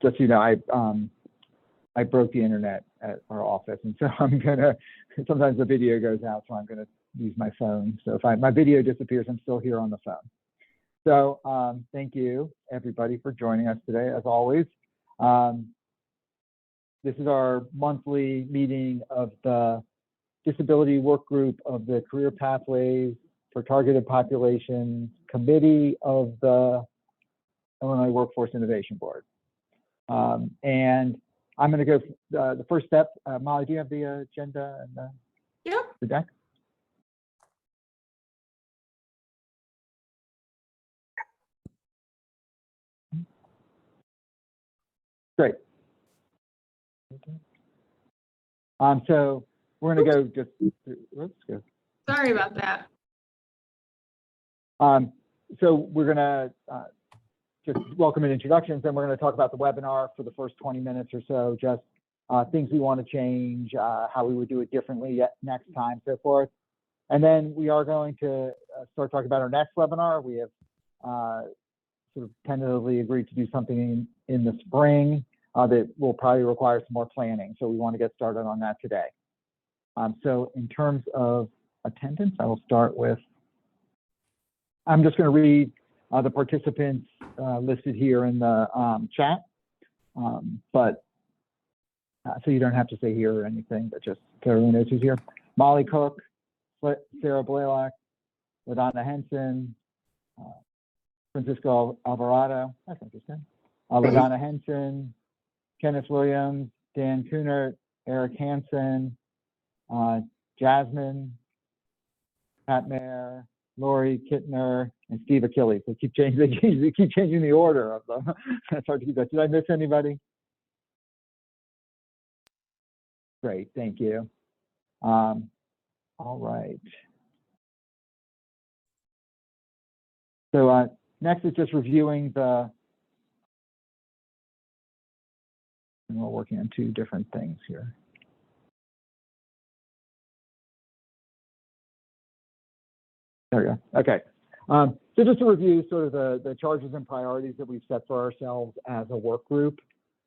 just, you know, I broke the internet at our office, and so sometimes the video goes out, so I'm gonna use my phone. So if my video disappears, I'm still here on the phone. So thank you everybody for joining us today, as always. This is our monthly meeting of the Disability Work Group of the Career Pathways for Targeted Populations Committee of the Illinois Workforce Innovation Board. And I'm going to go the first step. Molly, do you have the agenda and the deck? Great. So we're going to go just, let's go. Sorry about that. So we're going to just welcome and introductions, and we're going to talk about the webinar for the first 20 minutes or so, just things we want to change, how we would do it differently next time, so forth. And then we are going to start talking about our next webinar. We have sort of tentatively agreed to do something in the spring that will probably require some more planning. So we want to get started on that today. So in terms of attendance, I will start with, I'm just going to read the participants listed here in the chat, but so you don't have to say here or anything, but just so everyone knows who's here. Molly Cook, Sarah Blaylock, LaDonna Henson, Francisco Alvarado, that's interesting, LaDonna Henson, Kenneth Williams, Dan Kunert, Eric Hansen, Jasmine, Pat Mayer, Lori Kittner, and Steve Achilles. They keep changing the order of them. It's hard to keep that. Did I miss anybody? Great, thank you. All right. So next is just reviewing the, and we're working on two different things here. There we go. Okay. So just to review sort of the charges and priorities that we've set for ourselves as a work group.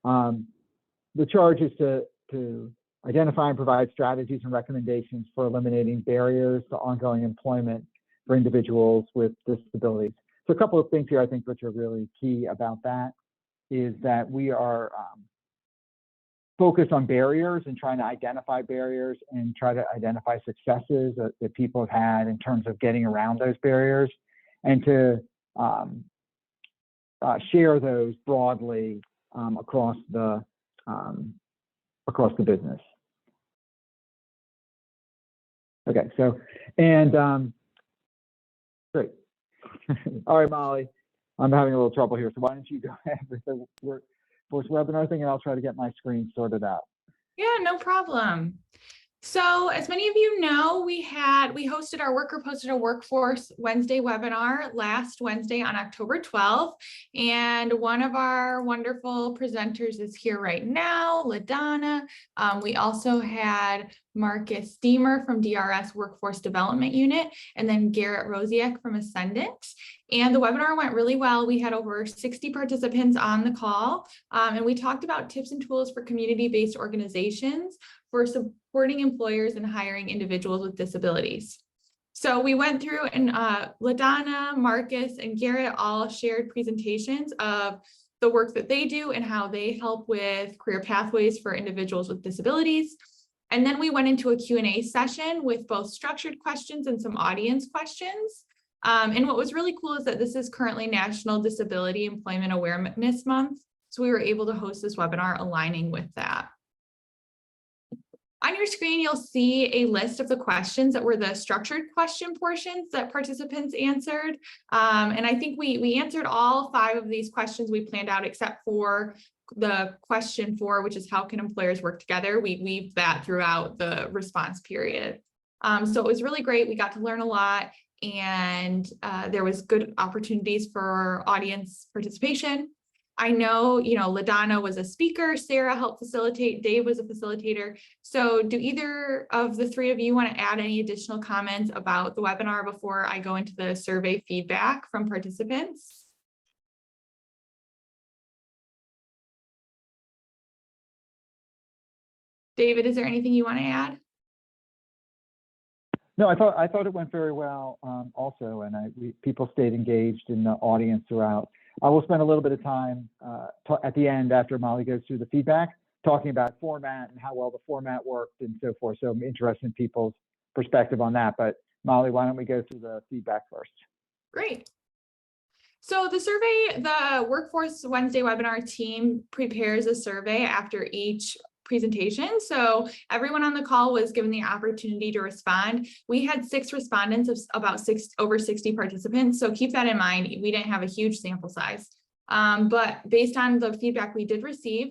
The charge is to identify and provide strategies and recommendations for eliminating barriers to ongoing employment for individuals with disabilities. So a couple of things here I think which are really key about that is that we are focused on barriers and trying to identify barriers and try to identify successes that people have had in terms of getting around those barriers, and to share those broadly across the business. Okay, so, and great. All right, Molly, I'm having a little trouble here, so why don't you go ahead with the workforce webinar thing, and I'll try to get my screen sorted out. Yeah, no problem. So as many of you know, we hosted our work group hosted a Workforce Wednesday webinar last Wednesday on October 12th. And one of our wonderful presenters is here right now, LaDonna. We also had Marcus Steamer from DRS Workforce Development Unit, and then Garrett Rosiak from Ascendant. And the webinar went really well. We had over 60 participants on the call, and we talked about tips and tools for community-based organizations for supporting employers and hiring individuals with disabilities. So we went through, and LaDonna, Marcus, and Garrett all shared presentations of the work that they do and how they help with career pathways for individuals with disabilities. And then we went into a Q&A session with both structured questions and some audience questions. And what was really cool is that this is currently National Disability Employment Awareness Month. So we were able to host this webinar aligning with that. On your screen, you'll see a list of the questions that were the structured question portions that participants answered. And I think we answered all 5 of these questions we planned out, except for the question 4, which is how can employers work together? We weaved that throughout the response period. So it was really great. We got to learn a lot, and there was good opportunities for audience participation. I know, LaDonna was a speaker, Sarah helped facilitate, Dave was a facilitator. So do either of the 3 of you want to add any additional comments about the webinar before I go into the survey feedback from participants? David, is there anything you want to add? No, I thought it went very well also, and people stayed engaged in the audience throughout. I will spend a little bit of time at the end after Molly goes through the feedback, talking about format and how well the format worked and so forth. So I'm interested in people's perspective on that. But Molly, why don't we go through the feedback first? Great. So the survey, the Workforce Wednesday webinar team prepares a survey after each presentation. So everyone on the call was given the opportunity to respond. We had 6 respondents of about over 60 participants. So keep that in mind. We didn't have a huge sample size. But based on the feedback we did receive,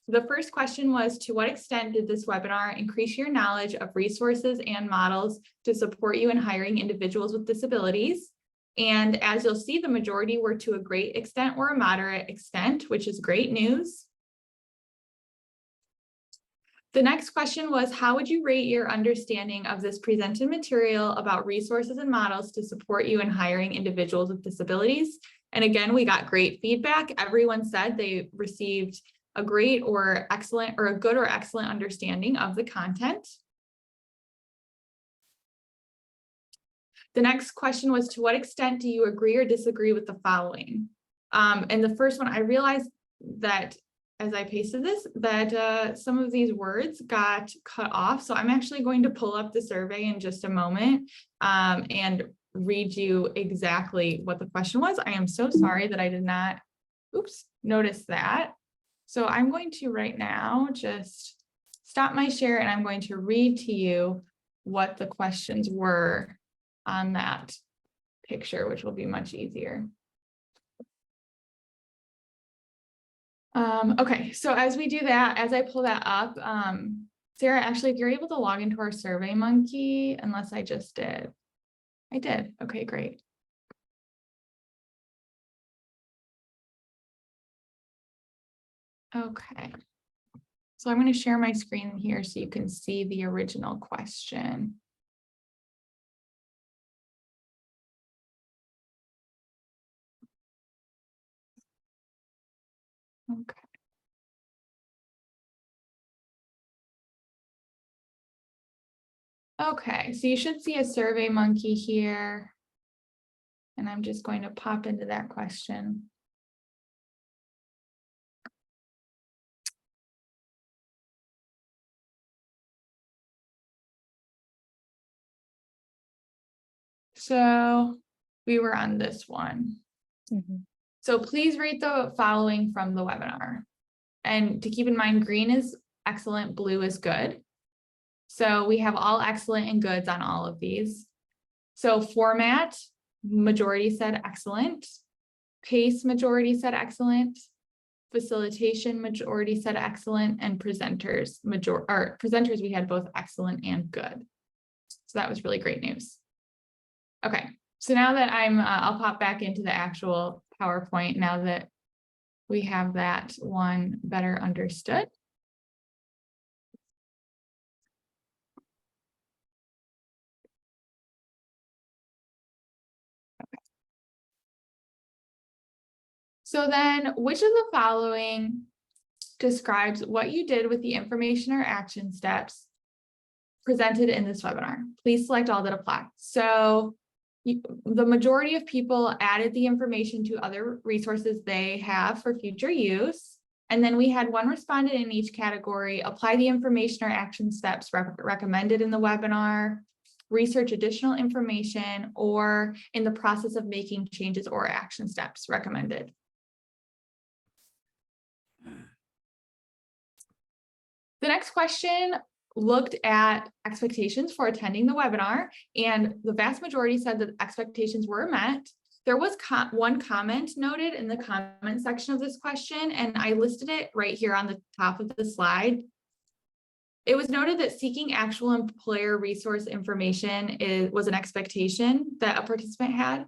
the first question was, to what extent did this webinar increase your knowledge of resources and models to support you in hiring individuals with disabilities? And as you'll see, the majority were to a great extent or a moderate extent, which is great news. The next question was, how would you rate your understanding of this presented material about resources and models to support you in hiring individuals with disabilities? And again, we got great feedback. Everyone said they received a great or excellent or a good or excellent understanding of the content. The next question was, to what extent do you agree or disagree with the following? And the first one, I realized that as I pasted this, that some of these words got cut off. So I'm actually going to pull up the survey in just a moment and read you exactly what the question was. I am so sorry that I did not, notice that. So I'm going to right now just stop my share and I'm going to read to you what the questions were on that picture, which will be much easier. Okay, so as we do that, as I pull that up, Sarah, actually, if you're able to log into our Survey Monkey, unless I just did. I did. Okay, great. Okay. So I'm going to share my screen here so you can see the original question. Okay. Okay, so you should see a Survey Monkey here. And I'm just going to pop into that question. So we were on this one. So please rate the following from the webinar. And to keep in mind, green is excellent, blue is good. So we have all excellent and goods on all of these. So format, majority said excellent. Pace, majority said excellent. Facilitation, majority said excellent. And presenters, presenters, we had both excellent and good. So that was really great news. Okay, so now that I'll pop back into the actual PowerPoint now that we have that one better understood. Okay. So then, which of the following describes what you did with the information or action steps presented in this webinar? Please select all that apply. So the majority of people added the information to other resources they have for future use. And then we had one respondent in each category: apply the information or action steps recommended in the webinar, research additional information, or in the process of making changes or action steps recommended. The next question looked at expectations for attending the webinar, and the vast majority said that expectations were met. There was one comment noted in the comment section of this question, and I listed it right here on the top of the slide. It was noted that seeking actual employer resource information was an expectation that a participant had.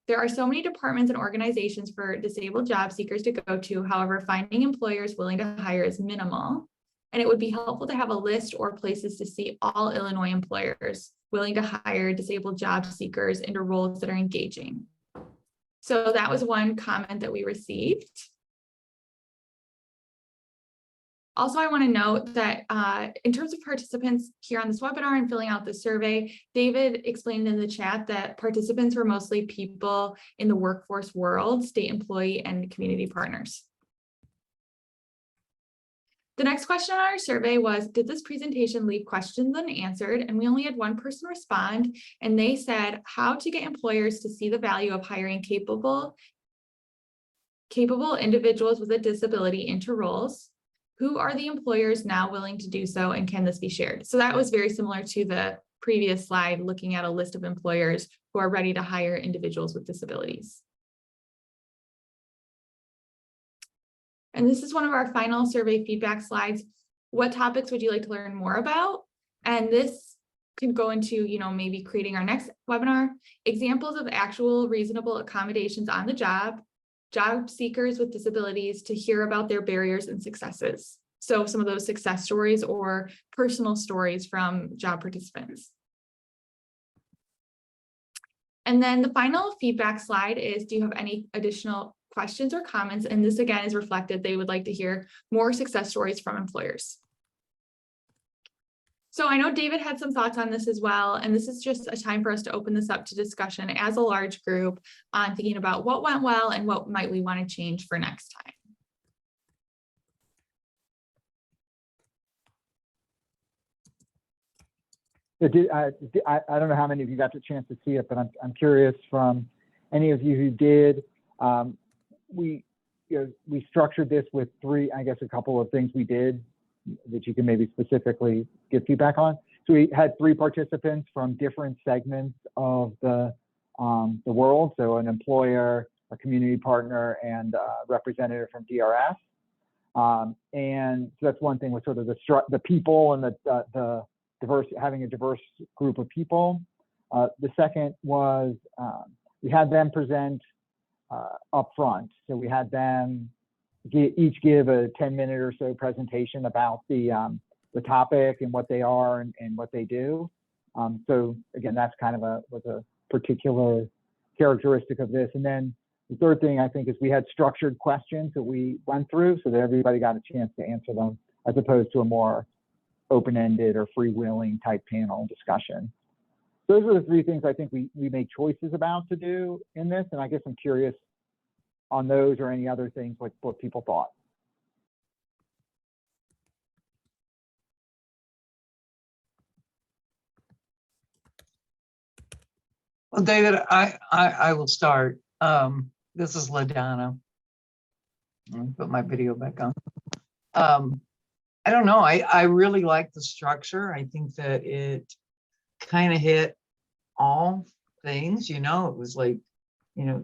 There are so many departments and organizations for disabled job seekers to go to. However, finding employers willing to hire is minimal. And it would be helpful to have a list or places to see all Illinois employers willing to hire disabled job seekers into roles that are engaging. So that was one comment that we received. Also, I want to note that in terms of participants here on this webinar and filling out the survey, David explained in the chat that participants were mostly people in the workforce world, state employee and community partners. The next question on our survey was, did this presentation leave questions unanswered? And we only had one person respond, and they said, how to get employers to see the value of hiring capable individuals with a disability into roles. Who are the employers now willing to do so, and can this be shared? So that was very similar to the previous slide, looking at a list of employers who are ready to hire individuals with disabilities. And this is one of our final survey feedback slides. What topics would you like to learn more about? And this could go into, maybe creating our next webinar, examples of actual reasonable accommodations on the job seekers with disabilities to hear about their barriers and successes. So some of those success stories or personal stories from job participants. And then the final feedback slide is, do you have any additional questions or comments? And this again is reflected. They would like to hear more success stories from employers. So I know David had some thoughts on this as well, and this is just a time for us to open this up to discussion as a large group on thinking about what went well and what might we want to change for next time. I don't know how many of you got the chance to see it, but I'm curious from any of you who did. We structured this with a couple of things we did that you can maybe specifically give feedback on. So we had 3 participants from different segments of the world. So an employer, a community partner, and a representative from DRS. And so that's one thing with sort of the people and the diverse, having a diverse group of people. The second was we had them present up front. So we had them each give a 10-minute or so presentation about the topic and what they are and what they do. So again, that's kind of was a particular characteristic of this. And then the third thing I think is we had structured questions that we went through so that everybody got a chance to answer them, as opposed to a more open-ended or freewheeling type panel discussion. Those are the 3 things I think we made choices about to do in this. And I guess I'm curious on those or any other things, like what people thought. Well, David, I will start. This is LaDonna. Let me put my video back on. I don't know. I really like the structure. I think that it kind of hit all things, it was like,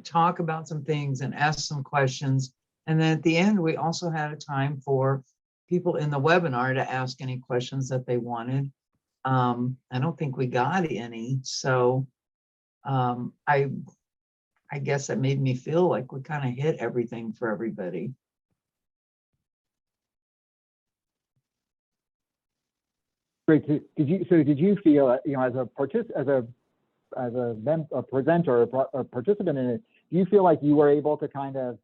talk about some things and ask some questions. And then at the end, we also had a time for people in the webinar to ask any questions that they wanted. I don't think we got any. So I guess that made me feel like we kind of hit everything for everybody. Great. Did you feel, as a presenter or a participant in it, do you feel like you were able to kind of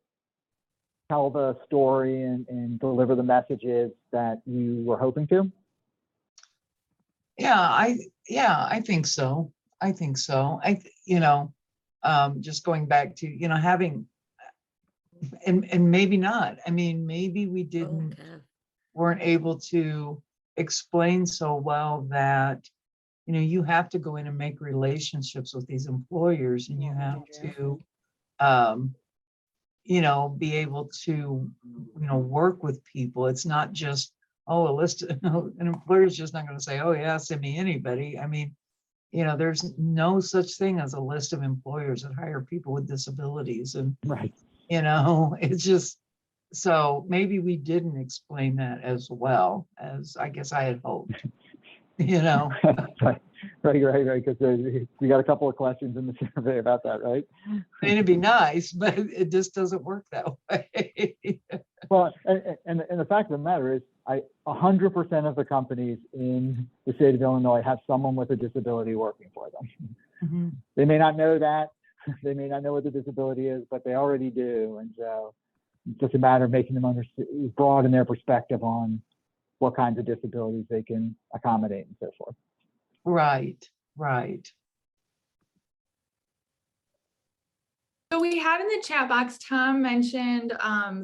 tell the story and deliver the messages that you were hoping to? Yeah, I think so. Just going back to, having, and maybe not. I mean, maybe we weren't able to explain so well that, you have to go in and make relationships with these employers, and you have to, be able to, work with people. It's not just, a list, an employer's just not going to say, oh yeah, send me anybody. I mean, there's no such thing as a list of employers that hire people with disabilities. And, right. It's just, so maybe we didn't explain that as well as I guess I had hoped, Right, because we got a couple of questions in the survey about that, right? I mean, it'd be nice, but it just doesn't work that way. Well, and the fact of the matter is, 100% of the companies in the state of Illinois have someone with a disability working for them. Mm-hmm. They may not know that, they may not know what the disability is, but they already do. And so it's just a matter of making them broaden their perspective on what kinds of disabilities they can accommodate and so forth. Right, right. So we had in the chat box, Tom mentioned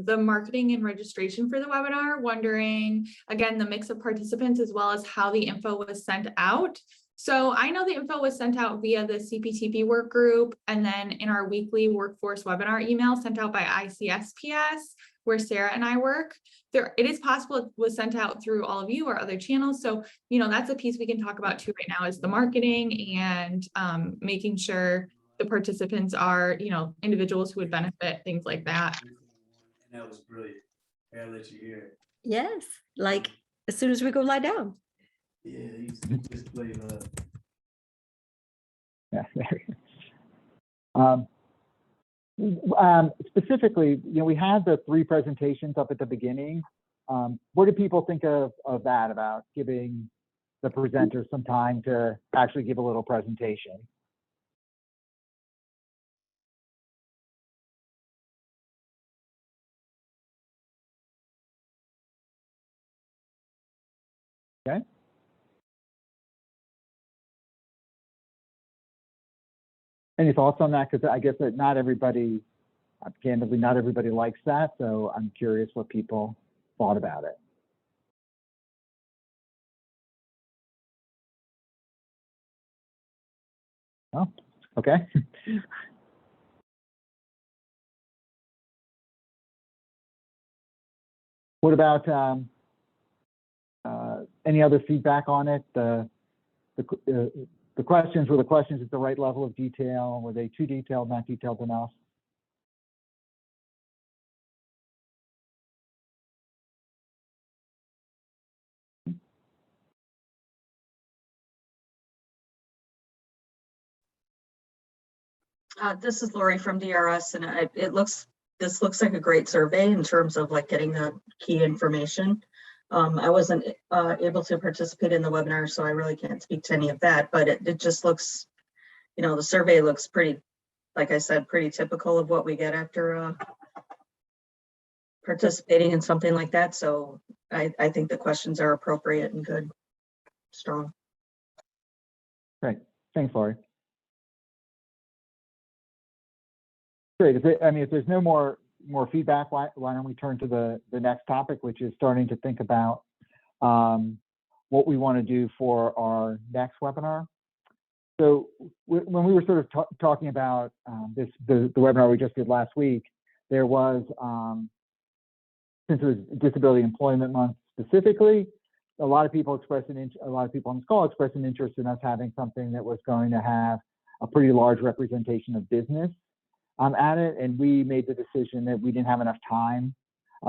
the marketing and registration for the webinar, wondering, again, the mix of participants as well as how the info was sent out. So I know the info was sent out via the CPTP work group, and then in our weekly workforce webinar email sent out by ICSPS, where Sarah and I work. It is possible it was sent out through all of you or other channels. So, that's a piece we can talk about too right now, is the marketing and making sure the participants are, individuals who would benefit, things like that. And that was brilliant. I'll let you hear it. Yes, like as soon as we go lie down. Yeah, he just played Yeah. Specifically, we had the 3 presentations up at the beginning. What do people think of that, about giving the presenters some time to actually give a little presentation? Okay. Any thoughts on that? Because I guess that not everybody, candidly, not everybody likes that. So I'm curious what people thought about it. Oh, okay. What about any other feedback on it? The questions, were the questions at the right level of detail? Were they too detailed, not detailed enough? This is Lori from DRS, and this looks like a great survey in terms of like getting the key information. I wasn't able to participate in the webinar, so I really can't speak to any of that, but it just looks, the survey looks pretty, like I said, pretty typical of what we get after participating in something like that. So I think the questions are appropriate and good, strong. Great, thanks, Lori. Great. If there's no more feedback, why don't we turn to the next topic, which is starting to think about what we want to do for our next webinar. So when we were sort of talking about the webinar we just did last week, there was, since it was Disability Employment Month specifically, a lot of people on this call expressed an interest in us having something that was going to have a pretty large representation of business at it, and we made the decision that we didn't have enough time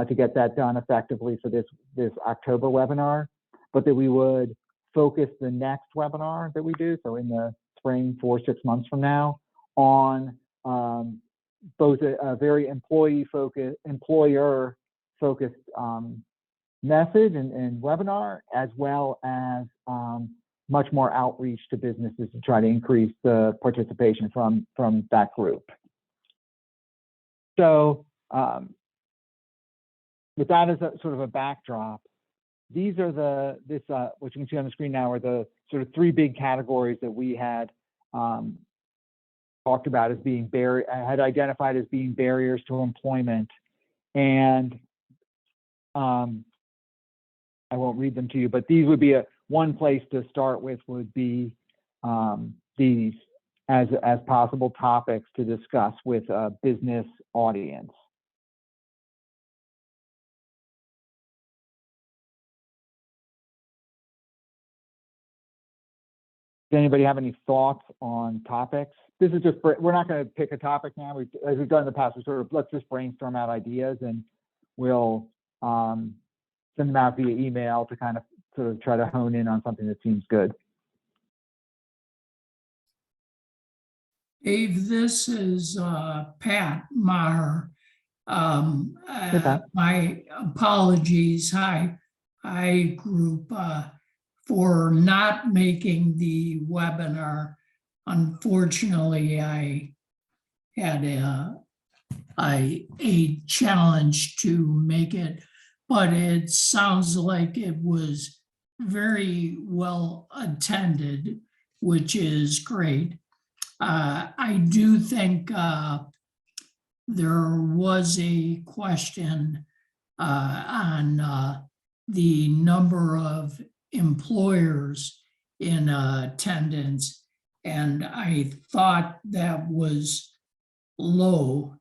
to get that done effectively for this October webinar, but that we would focus the next webinar that we do, so in the spring, 4-6 months from now, on both a very employer-focused message and webinar, as well as much more outreach to businesses to try to increase the participation from that group. So with that as a sort of a backdrop, these are what you can see on the screen now are the sort of 3 big categories that we had talked about as being had identified as being barriers to employment. And I won't read them to you, but these would be one place to start with, would be these as possible topics to discuss with a business audience. Does anybody have any thoughts on topics? This is just, we're not going to pick a topic now. As we've done in the past, we sort of, let's just brainstorm out ideas, and we'll send them out via email to kind of sort of try to hone in on something that seems good. Dave, this is Pat Maher. My apologies, Hi group, for not making the webinar. Unfortunately, I had a challenge to make it, but it sounds like it was very well attended, which is great. I do think there was a question on the number of employers in attendance, and I thought that was low.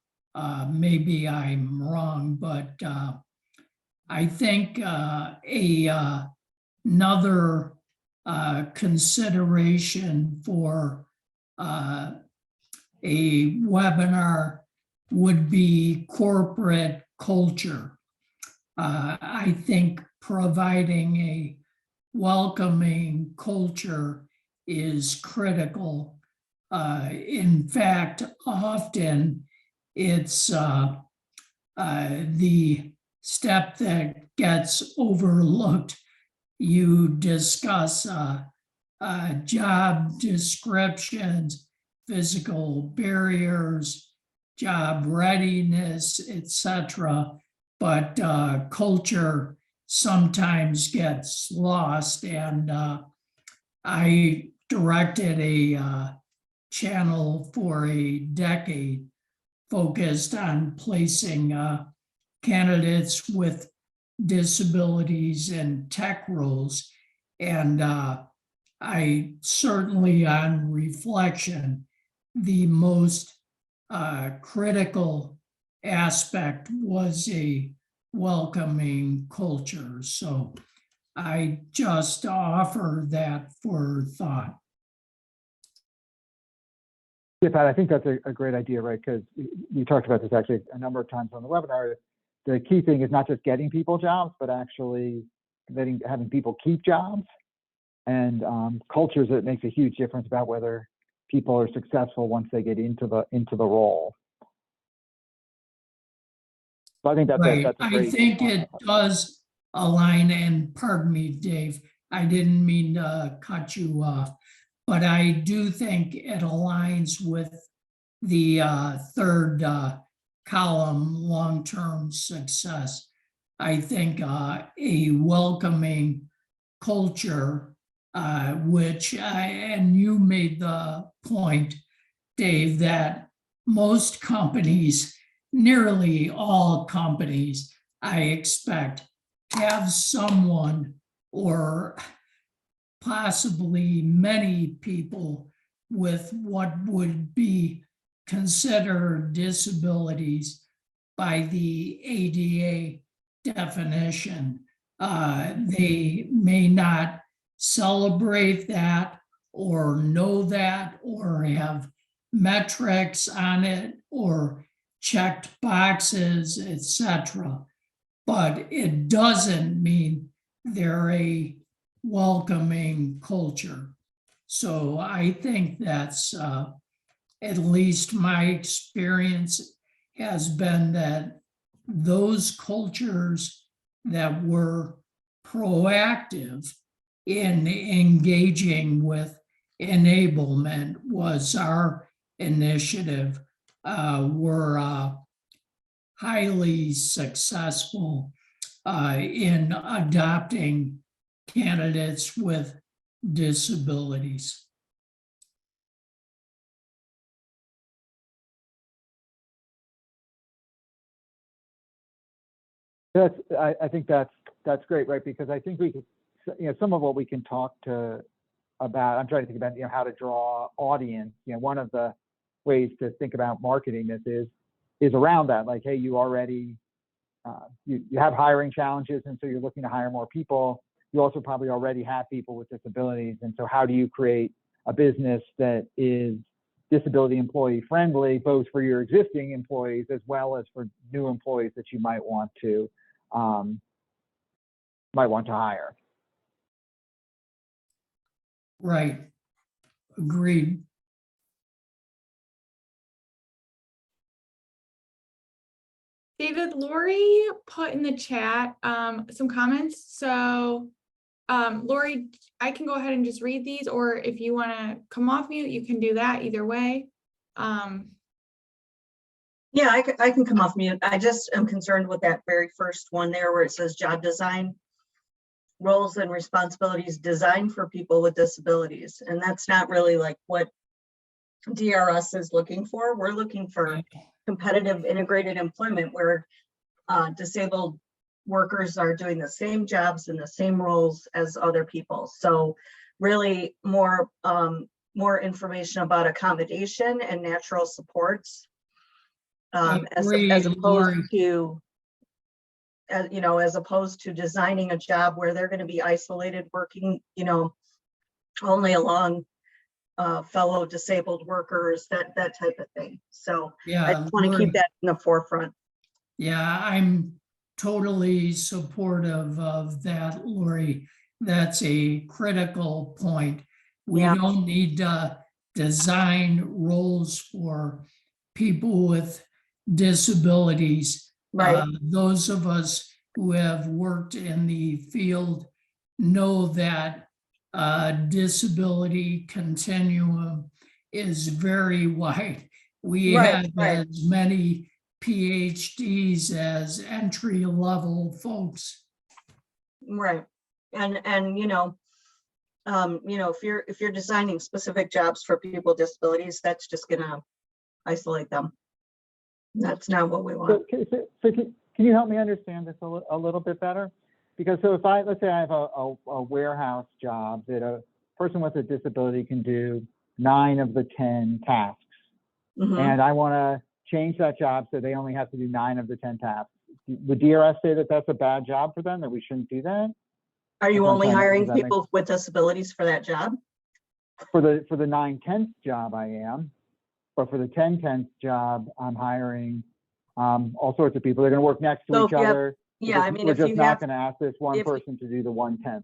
Maybe I'm wrong, but I think another consideration for a webinar would be corporate culture. I think providing a welcoming culture is critical. In fact, often it's the step that gets overlooked. You discuss job descriptions, physical barriers, job readiness, etc. But culture sometimes gets lost. And I directed a channel for a decade focused on placing candidates with disabilities in tech roles. And I certainly, on reflection, the most critical aspect was a welcoming culture. So I just offer that for thought. Yeah, Pat, I think that's a great idea, right? Because we talked about this actually a number of times on the webinar. The key thing is not just getting people jobs, but actually having people keep jobs. And cultures, it makes a huge difference about whether people are successful once they get into the role. So I think that's Right. that's a great I think it does align, and pardon me, Dave, I didn't mean to cut you off, but I do think it aligns with the third column, long-term success. I think a welcoming culture, which, and you made the point, Dave, that most companies, nearly all companies, I expect, have someone or possibly many people with what would be considered disabilities by the ADA definition. They may not celebrate that or know that or have metrics on it or checked boxes, etc. But it doesn't mean they're a welcoming culture. So I think that's at least my experience has been that those cultures that were proactive in engaging with enablement was our initiative, were highly successful in adopting candidates with disabilities. I think that's great, right? Because I think we could, some of what we can talk about. I'm trying to think about, how to draw audience. One of the ways to think about marketing this is around that. Like, hey, you already you have hiring challenges, and so you're looking to hire more people. You also probably already have people with disabilities, and so how do you create a business that is disability employee friendly, both for your existing employees as well as for new employees that you might want to hire. Right. Agreed. David, Lori put in the chat some comments. So Lori, I can go ahead and just read these, or if you want to come off mute, you can do that either way. Yeah, I can come off mute. I just am concerned with that very first one there where it says job design, roles and responsibilities designed for people with disabilities. And that's not really like what DRS is looking for. We're looking for competitive integrated employment where disabled workers are doing the same jobs and the same roles as other people. So really more information about accommodation and natural supports as opposed Lori. to as opposed to designing a job where they're going to be isolated working only along fellow disabled workers, that type of thing. So I Yeah, just want to Lori. keep that in the forefront. Yeah, I'm totally supportive of that, Lori. That's a critical point. We Yeah. don't need to design roles for people with disabilities. Right. Those of us who have worked in the field know that disability continuum is very wide. We Right, have right. as many PhDs as entry level folks. Right. And if you're designing specific jobs for people with disabilities, that's just gonna isolate them. That's not what we want. So can you help me understand this a little bit better? Because so if let's say I have a warehouse job that a person with a disability can do 9 of the 10 tasks, Mhm. and I want to change that job so they only have to do 9 of the 10 tasks. Would DRS say that that's a bad job for them, that we shouldn't do that? Are you That's what I'm only trying to- hiring does that make- people with disabilities for that job? For the 9/10 job I am, but for the 10/10 job, I'm hiring all sorts of people. They're going to work next to So each if you have- other. Yeah, I mean, We're if just you not have, going to ask this one if- person to do the 1/10.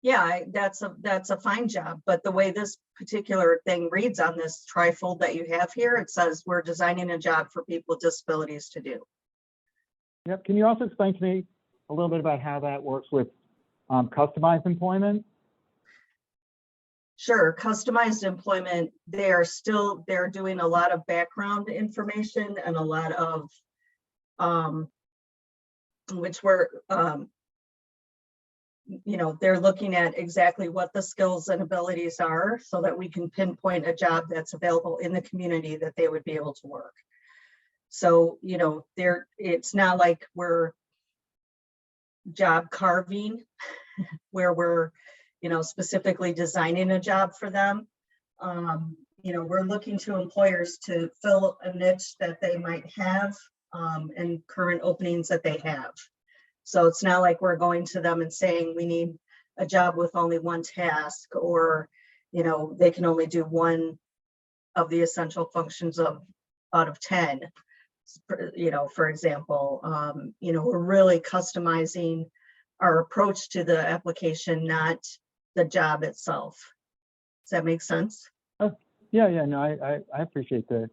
yeah, that's a fine job. But the way this particular thing reads on this trifold that you have here, it says we're designing a job for people with disabilities to do. Yep. Can you also explain to me a little bit about how that works with customized employment? Sure, customized employment, they're doing a lot of background information and a lot of which we're they're looking at exactly what the skills and abilities are so that we can pinpoint a job that's available in the community that they would be able to work. So, it's not like we're job carving where we're, specifically designing a job for them. We're looking to employers to fill a niche that they might have and current openings that they have. So it's not like we're going to them and saying we need a job with only one task, or, they can only do one of the essential functions out of 10. For example, we're really customizing our approach to the application, not the job itself. Does that make sense? Oh, yeah, no, I appreciate that.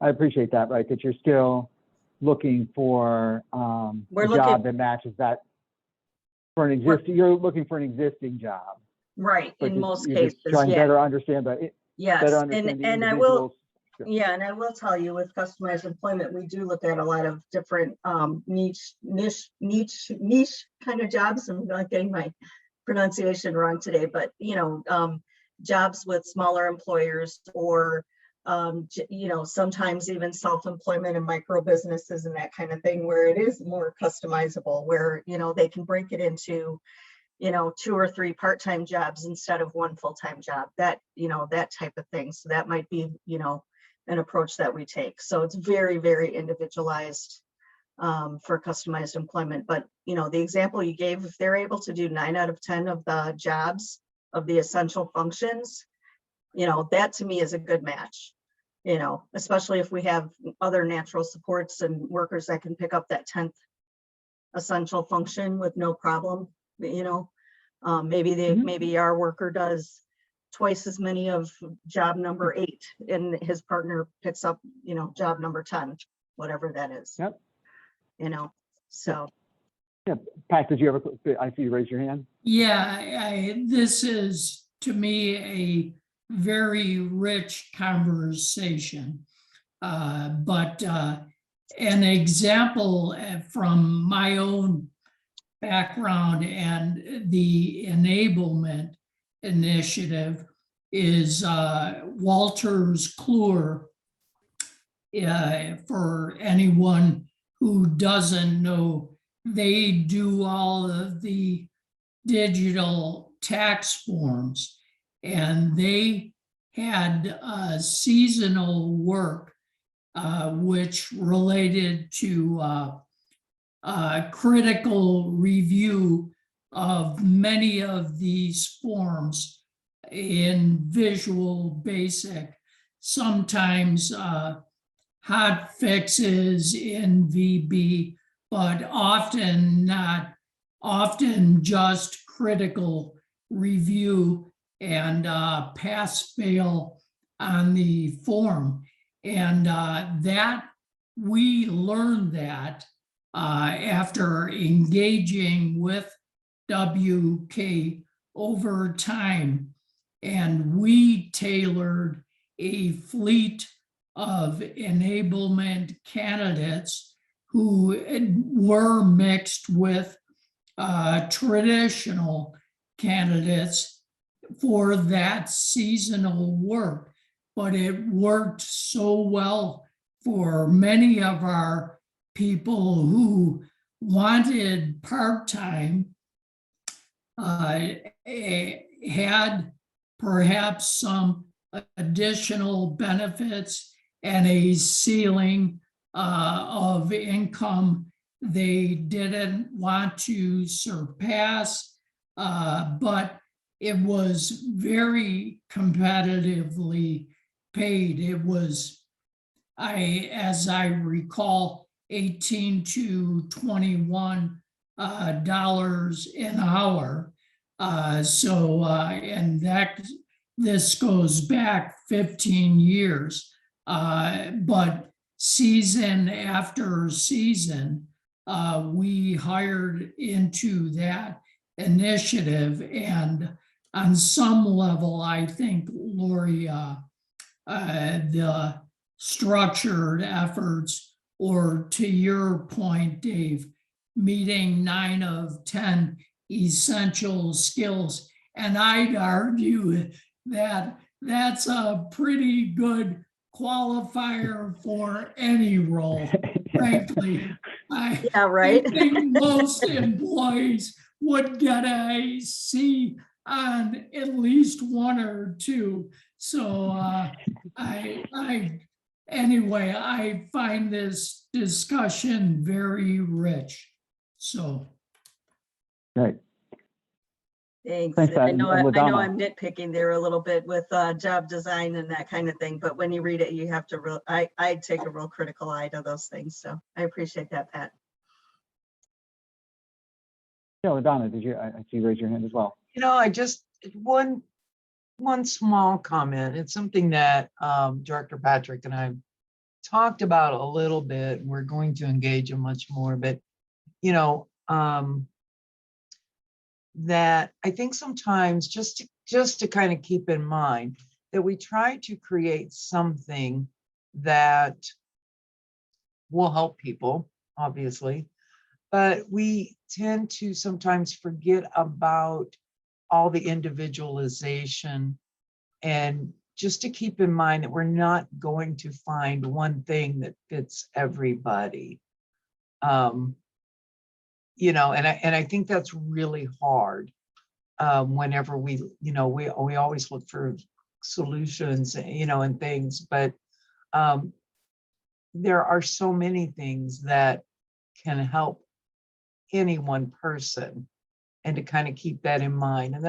I appreciate that, right? That you're still looking for a job that matches that for an existing, you're looking for an existing job. Right, But in most you're cases, just trying to yeah. better understand the, Yes, better understand the and I will, individuals. yeah, and I will tell you with customized employment, we do look at a lot of different niche kind of jobs. I'm not getting my pronunciation wrong today, but jobs with smaller employers, or sometimes even self-employment and micro businesses and that kind of thing, where it is more customizable, where they can break it into 2 or 3 part-time jobs instead of 1 full-time job, that that type of thing. So that might be an approach that we take. So it's very, very individualized for customized employment. But the example you gave, if they're able to do 9 out of 10 of the jobs of the essential functions, that to me is a good match. Especially if we have other natural supports and workers that can pick up that 10th essential function with no problem. Maybe our worker does twice as many of job number 8 and his partner picks up job number 10, whatever that is. Yep. So Yeah, Pat, did you ever, I see you raise your hand. Yeah, this is to me a very rich conversation. But an example from my own background and the enablement initiative is Walters Kluwer. For anyone who doesn't know, they do all of the digital tax forms, and they had seasonal work which related to critical review of many of these forms in Visual Basic, sometimes hot fixes in VB, but often not, often just critical review and pass fail on the form. And that we learned that after engaging with WK over time, and we tailored a fleet of enablement candidates who were mixed with traditional candidates for that seasonal work. But it worked so well for many of our people who wanted part-time, had perhaps some additional benefits and a ceiling of income they didn't want to surpass, but it was very competitively paid. It was, as I recall, 18 to 21 dollars an hour. And that this goes back 15 years, but season after season, we hired into that initiative. And on some level, I think, Lori, the structured efforts, or to your point, Dave, meeting 9 of 10 essential skills. And I'd argue that that's a pretty good qualifier for any role, frankly. Yeah, right. I think most employees would get a C on at least 1 or 2. So anyway, I find this discussion very rich. So. Great. Thanks. Thanks, I Pat. know, And I know LaDonna. I'm nitpicking there a little bit with job design and that kind of thing, but when you read it, you have to I take a real critical eye to those things. So I appreciate that, Pat. Yeah, LaDonna, did you, I see you raise your hand as well. You know, I just, one small comment. It's something that Director Patrick and I talked about a little bit. We're going to engage in much more, but you know, that I think sometimes just to kind of keep in mind that we try to create something that will help people, obviously, but we tend to sometimes forget about all the individualization, and just to keep in mind that we're not going to find one thing that fits everybody. You know, and I think that's really hard whenever we, you know, we always look for solutions, you know, and things, but there are so many things that can help any one person, and to kind of keep that in mind. And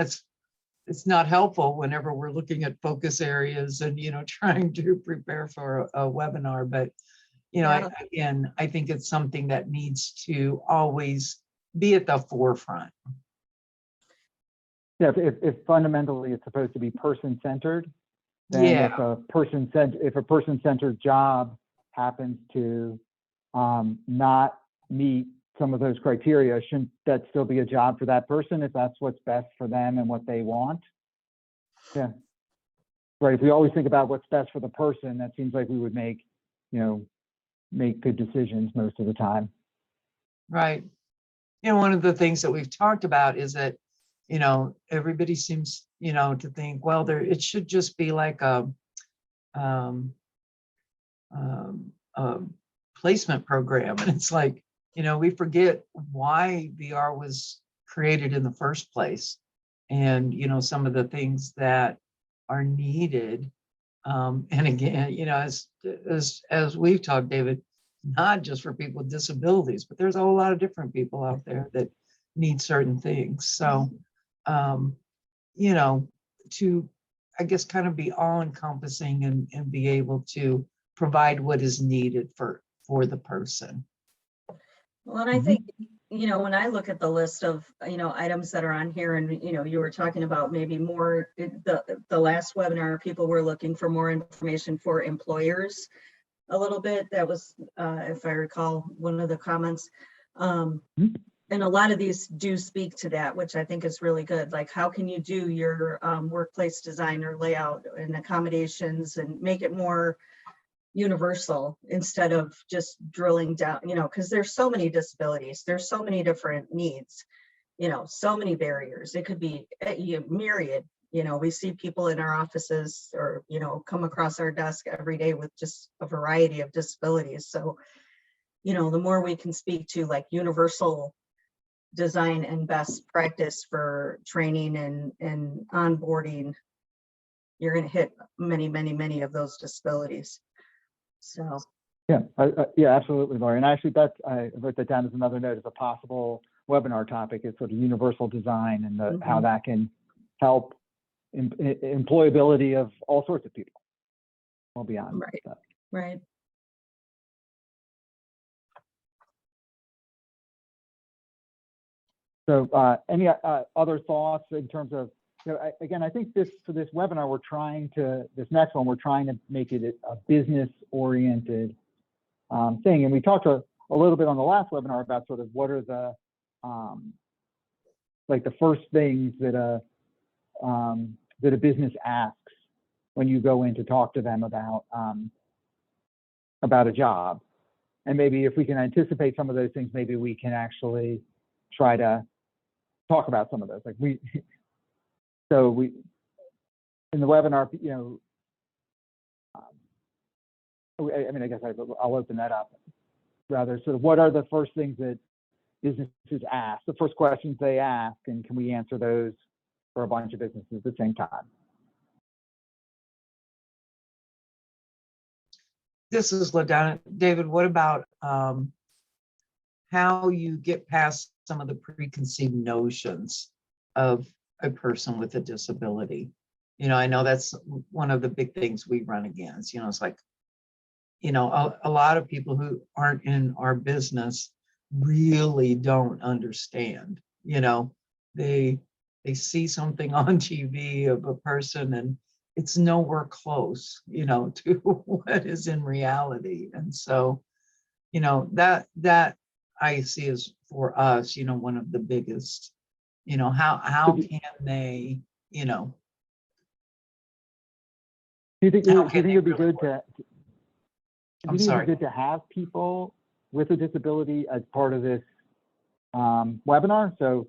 it's not helpful whenever we're looking at focus areas and, you know, trying to prepare for a webinar, but you know, Yeah. again, I think it's something that needs to always be at the forefront. Yeah, if fundamentally it's supposed to be person-centered, then Yeah. if a person-centered job happens to not meet some of those criteria, shouldn't that still be a job for that person if that's what's best for them and what they want? Yeah. Right. If we always think about what's best for the person, that seems like we would make make good decisions most of the time. Right. One of the things that we've talked about is that, everybody seems, to think, well, it should just be like um, a placement program. And it's like, we forget why VR was created in the first place. And, some of the things that are needed. And again, as we've talked, David, not just for people with disabilities, but there's a whole lot of different people out there that need certain things. So, to, I guess, kind of be all encompassing and be able to provide what is needed for the person. Well, and I think, when I look at the list of, items that are on here and, you were talking about maybe more, the last webinar, people were looking for more information for employers a little bit. That was, if I recall, one of the comments. And a lot of these do speak to that, which I think is really good. Like, how can you do your workplace design or layout and accommodations and make it more universal instead of just drilling down, because there's so many disabilities, there's so many different needs, so many barriers. It could be myriad. We see people in our offices or, come across our desk every day with just a variety of disabilities. So, the more we can speak to like universal design and best practice for training and onboarding, you're going to hit many of those disabilities. So yeah, absolutely, Lori. And actually, I wrote that down as another note as a possible webinar topic. Is sort of universal design and how that can help employability of all sorts of people, well beyond that. Right. So any other thoughts in terms of, again, I think for this webinar, this next one, we're trying to make it a business-oriented thing. And we talked a little bit on the last webinar about sort of what are the, like the first things that a business asks when you go in to talk to them about a job. And maybe if we can anticipate some of those things, maybe we can actually try to talk about some of those. Like in the webinar, I mean, I guess I'll open that up rather. Sort of what are the first things that businesses ask, the first questions they ask, and can we answer those for a bunch of businesses at the same time? This is LaDonna. David, what about how you get past some of the preconceived notions of a person with a disability? I know that's one of the big things we run against. It's like, a lot of people who aren't in our business really don't understand. They see something on TV of a person and it's nowhere close, to what is in reality. And so, that I see as for us, one of the biggest, how can they, Do you think it'd be good to? I'm sorry. Good to have people with a disability as part of this webinar, so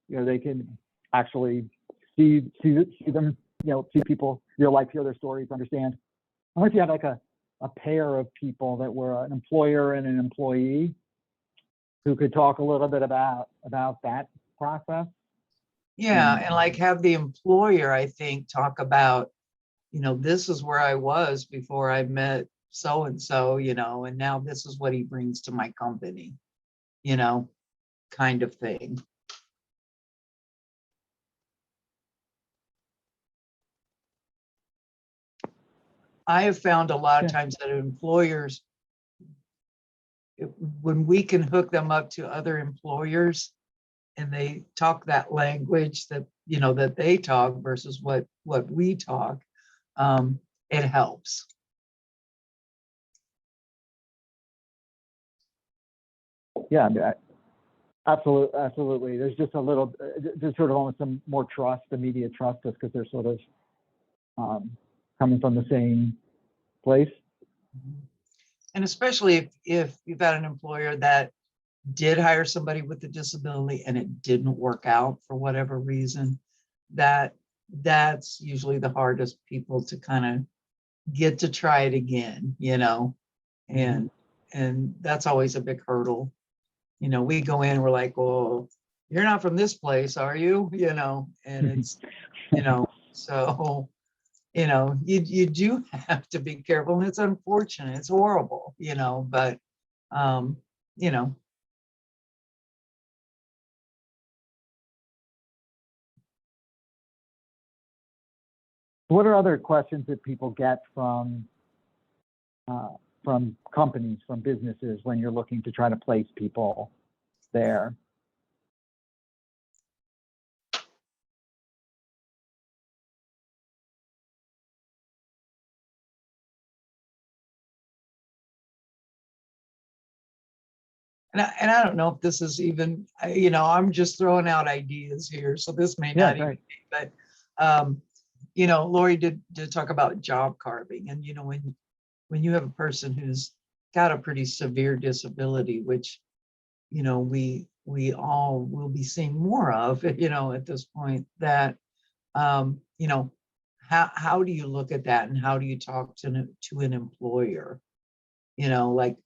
they can actually see them, see people real life, hear their stories, understand. I wonder if you had like a pair of people that were an employer and an employee who could talk a little bit about that process. Yeah, and like have the employer, I think, talk about, this is where I was before I met so-and-so, and now this is what he brings to my company, kind of thing. I have found a lot of times that employers, when we can hook them up to other employers and they talk that language that, that they talk versus what we talk, it helps. Yeah, I mean, absolutely. There's just there's sort of almost some more trust, immediate trust, just because they're sort of coming from the same place. And especially if you've had an employer that did hire somebody with a disability and it didn't work out for whatever reason, that's usually the hardest people to kind of get to try it again, and that's always a big hurdle. We go in, we're like, well, you're not from this place, are you? And it's, so, you do have to be careful, and it's unfortunate, it's horrible, but, you know, What are other questions that people get from companies, from businesses, when you're looking to try to place people there? and I don't know if this is even, I'm just throwing out ideas here, so this may Yeah, not even right. be, but, Lori did talk about job carving, and, when you have a person who's got a pretty severe disability, which, we all will be seeing more of, at this point, that, how do you look at that, and how do you talk to an employer? Like,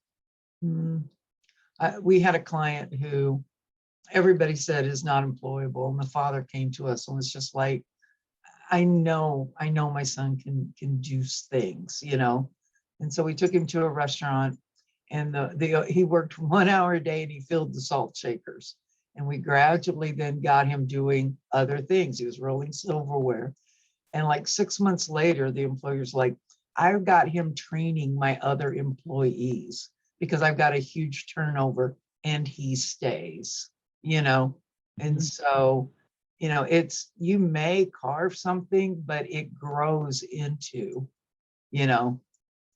we had a client who everybody said is not employable, and the father came to us and was just like, I know my son can do things, and so we took him to a restaurant, and he worked 1 hour a day, and he filled the salt shakers, and we gradually then got him doing other things. He was rolling silverware, and like 6 months later, the employer's like, I've got him training my other employees because I've got a huge turnover, and he stays, and so, it's, you may carve something, but it grows into,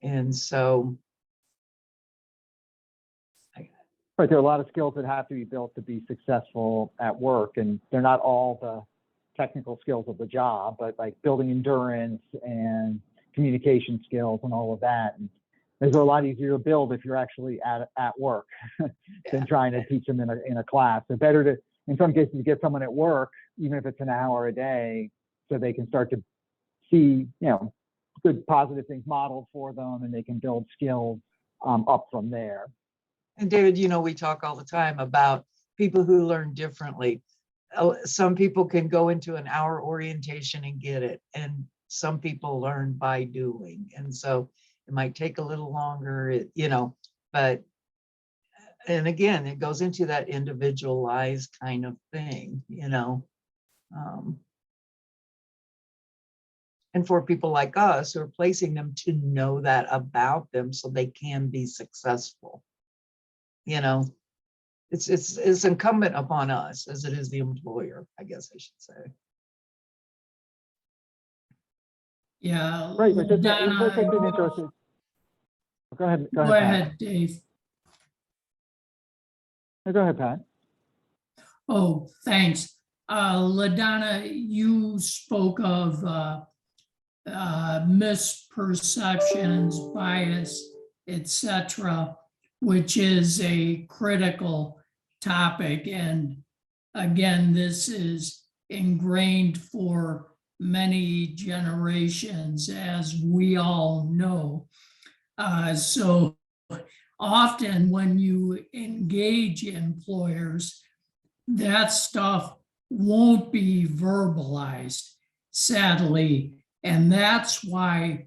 and so. Right, there are a lot of skills that have to be built to be successful at work, and they're not all the technical skills of the job, but like building endurance and communication skills and all of that. And those are a lot easier to build if you're actually at work than trying to teach them in a class. So better to, in some cases, to get someone at work, even if it's an hour a day, so they can start to see, good positive things modeled for them, and they can build skills up from there. And David, we talk all the time about people who learn differently. Some people can go into an hour orientation and get it, and some people learn by doing. And so it might take a little longer, but, and again, it goes into that individualized kind of thing, and for people like us who are placing them, to know that about them so they can be successful. It's incumbent upon us, as it is the employer, I guess I should say. Yeah. Right, but that's Donna, been interesting. Go ahead, go Pat. ahead, Dave. Go ahead, Pat. Oh, thanks. LaDonna, you spoke of misperceptions, bias, etc., which is a critical topic. And again, this is ingrained for many generations, as we all know. So often when you engage employers, that stuff won't be verbalized, sadly. And that's why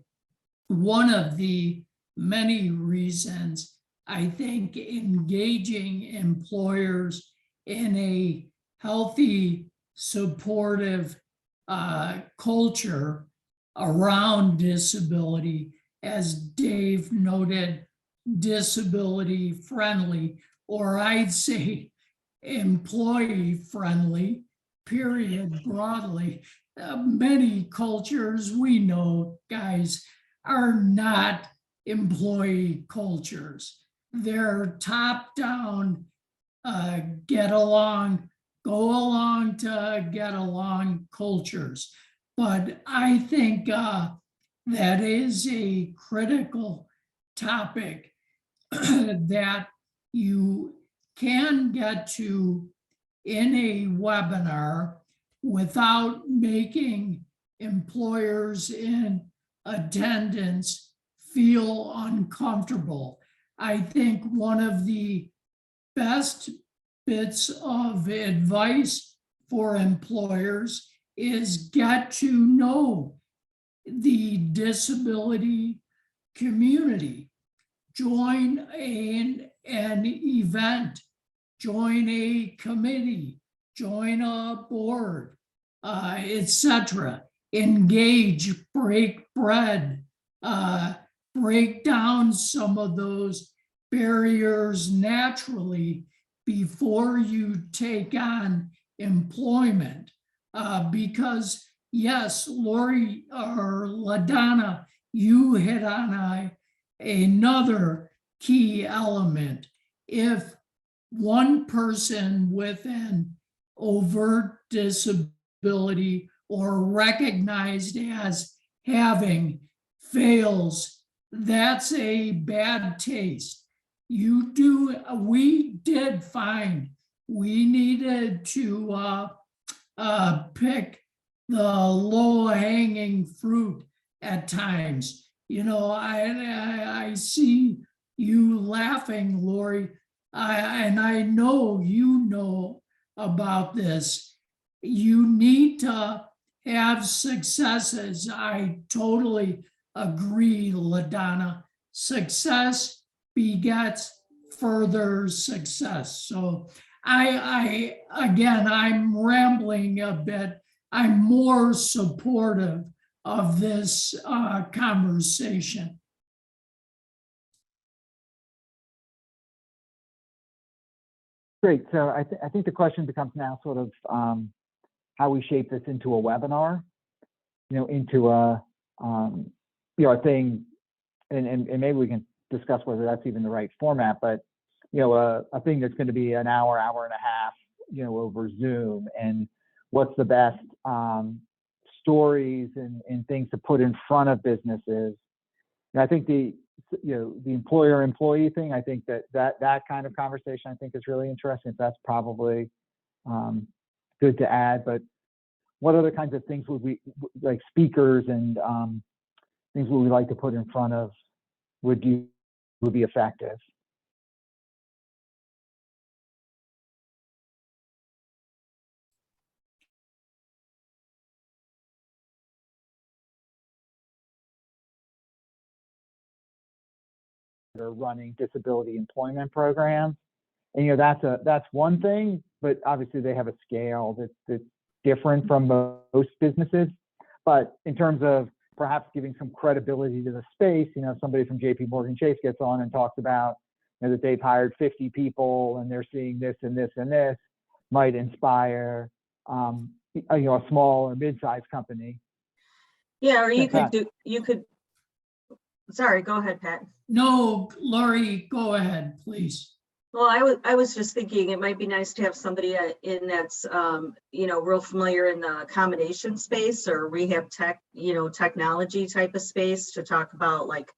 one of the many reasons I think engaging employers in a healthy, supportive culture around disability, as Dave noted, disability friendly, or I'd say employee friendly, period, broadly. Many cultures we know, guys, are not employee cultures. They're top down, get along, go along to get along cultures. But I think that is a critical topic that you can get to in a webinar without making employers in attendance feel uncomfortable. I think one of the best bits of advice for employers is get to know the disability community. Join an event, join a committee, join a board, etc. Engage, break bread, break down some of those barriers naturally before you take on employment. Because yes, Lori or LaDonna, you hit on another key element. If one person with an overt disability or recognized as having fails, that's a bad taste. We did find we needed to pick the low-hanging fruit at times. You know, I see you laughing, Lori, and I know you know about this. You need to have successes. I totally agree, LaDonna. Success begets further success. So again, I'm rambling a bit. I'm more supportive of this conversation. Great. So I think the question becomes now sort of how we shape this into a webinar, into a a thing, and maybe we can discuss whether that's even the right format, but a thing that's going to be an hour, hour and a half, over Zoom, and what's the best stories and things to put in front of businesses. And I think the employer-employee thing, I think that kind of conversation, I think, is really interesting. That's probably good to add. But what other kinds of things would we, like speakers and things would we like to put in front of would be effective? Are running disability employment programs, and that's one thing, but obviously they have a scale that's different from most businesses. But in terms of perhaps giving some credibility to the space, somebody from JP Morgan Chase gets on and talks about that they've hired 50 people and they're seeing this and this and this, might inspire a small or mid-sized company. Yeah, or you could sorry, go ahead, Pat. No, Lori, go ahead, please. Well, I was just thinking it might be nice to have somebody in that's real familiar in the accommodation space or rehab tech, technology type of space, to talk about like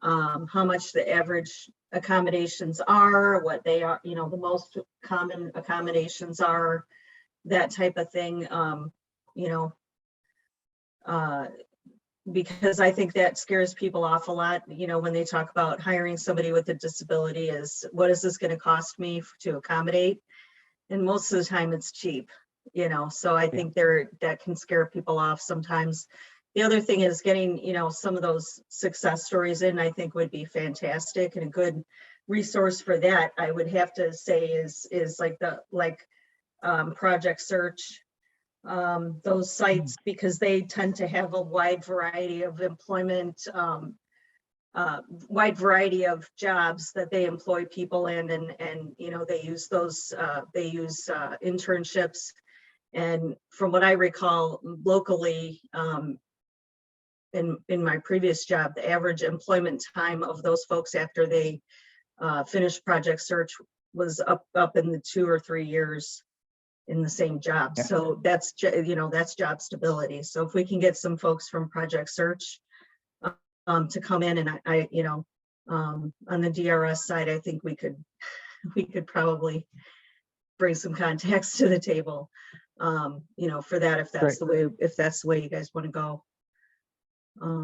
how much the average accommodations are, what they are, the most common accommodations are, that type of thing. Because I think that scares people off a lot, when they talk about hiring somebody with a disability, is what is this going to cost me to accommodate? And most of the time it's cheap, so I think that can scare people off sometimes. The other thing is getting, some of those success stories in, I think would be fantastic, and a good resource for that, I would have to say, is like Project Search, those sites, because they tend to have a wide variety of employment, wide variety of jobs that they employ people in, and they use those, internships. And from what I recall locally, in my previous job, the average employment time of those folks after they finished Project Search was up in the 2 or 3 years in the same job. Yeah. So that's job stability. So if we can get some folks from Project Search to come in, and I On the DRS side, I think we could probably bring some contacts to the table, for that, if that's the way you guys want to go.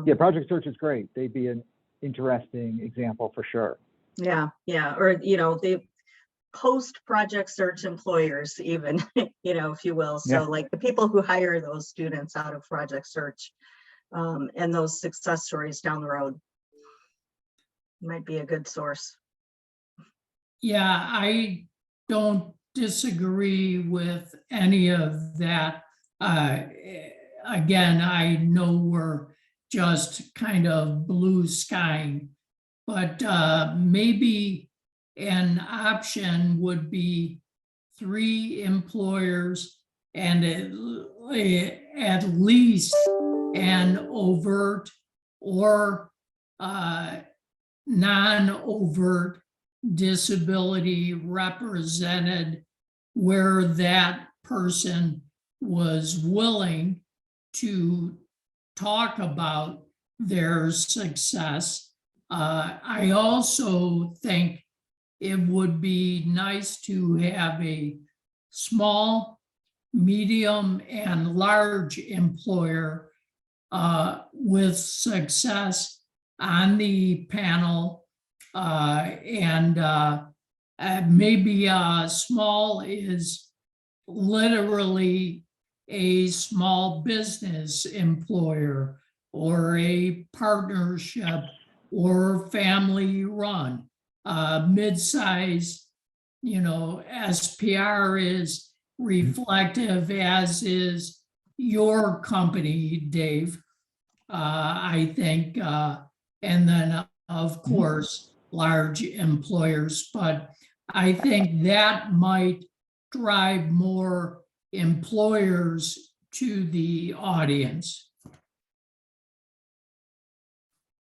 Yeah, Project Search is great. They'd be an interesting example for sure. Yeah, or, they post Project Search employers even, if you will. So Yeah. like the people who hire those students out of Project Search, and those success stories down the road might be a good source. Yeah, I don't disagree with any of that. Again, I know we're just kind of blue skying, but maybe an option would be 3 employers and at least an overt or non-overt disability represented, where that person was willing to talk about their success. I also think it would be nice to have a small, medium, and large employer with success on the panel, and maybe small is literally a small business employer or a partnership or family run. Mid-size, SPR is reflective, as is your company, Dave. I think, and then of course, large employers, but I think that might drive more employers to the audience.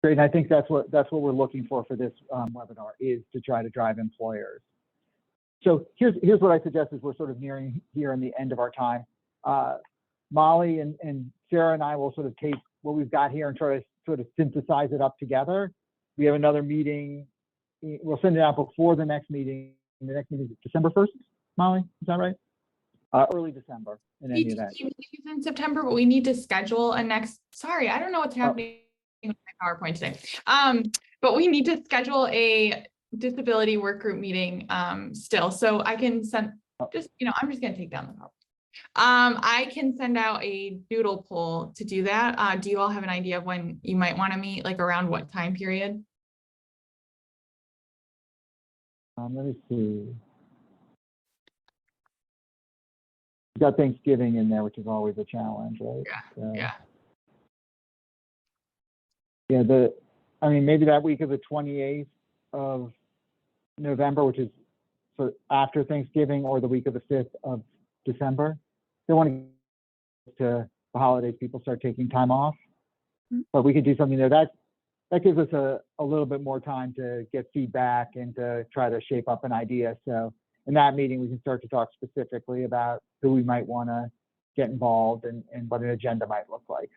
Great, and I think that's what we're looking for this webinar, is to try to drive employers. So here's what I suggest as we're sort of nearing here in the end of our time. Molly and Sarah and I will sort of take what we've got here and try to sort of synthesize it up together. We have another meeting. We'll send it out before the next meeting. The next meeting is December 1st, Molly, is that right? Early December in any event. In September, but we need to schedule a next, sorry, I don't know what's happening with my PowerPoint today. But we need to schedule a disability work group meeting still. So I can send, just, I'm just gonna take down the PowerPoint. I can send out a doodle poll to do that. Do you all have an idea of when you might want to meet, like around what time period? Let me see. We've got Thanksgiving in there, which is always a challenge, right? Yeah. Yeah, maybe that week of the 28th of November, which is for after Thanksgiving, or the week of the 5th of December. They want to get to the holidays, people start taking time off, but we could do something there. That gives us a little bit more time to get feedback and to try to shape up an idea. So in that meeting, we can start to talk specifically about who we might want to get involved and what an agenda might look like.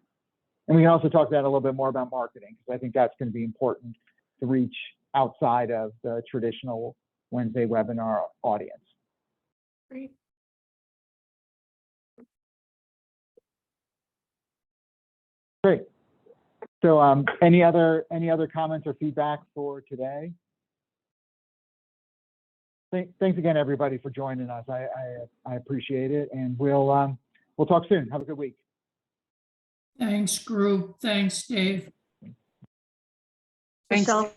And we can also talk that a little bit more about marketing, because I think that's going to be important to reach outside of the traditional Wednesday webinar audience. Great. Great. So any other comments or feedback for today? Thanks again, everybody, for joining us. I appreciate it, and we'll talk soon. Have a good week. Thanks, group. Thanks, Dave. Thanks. Michelle,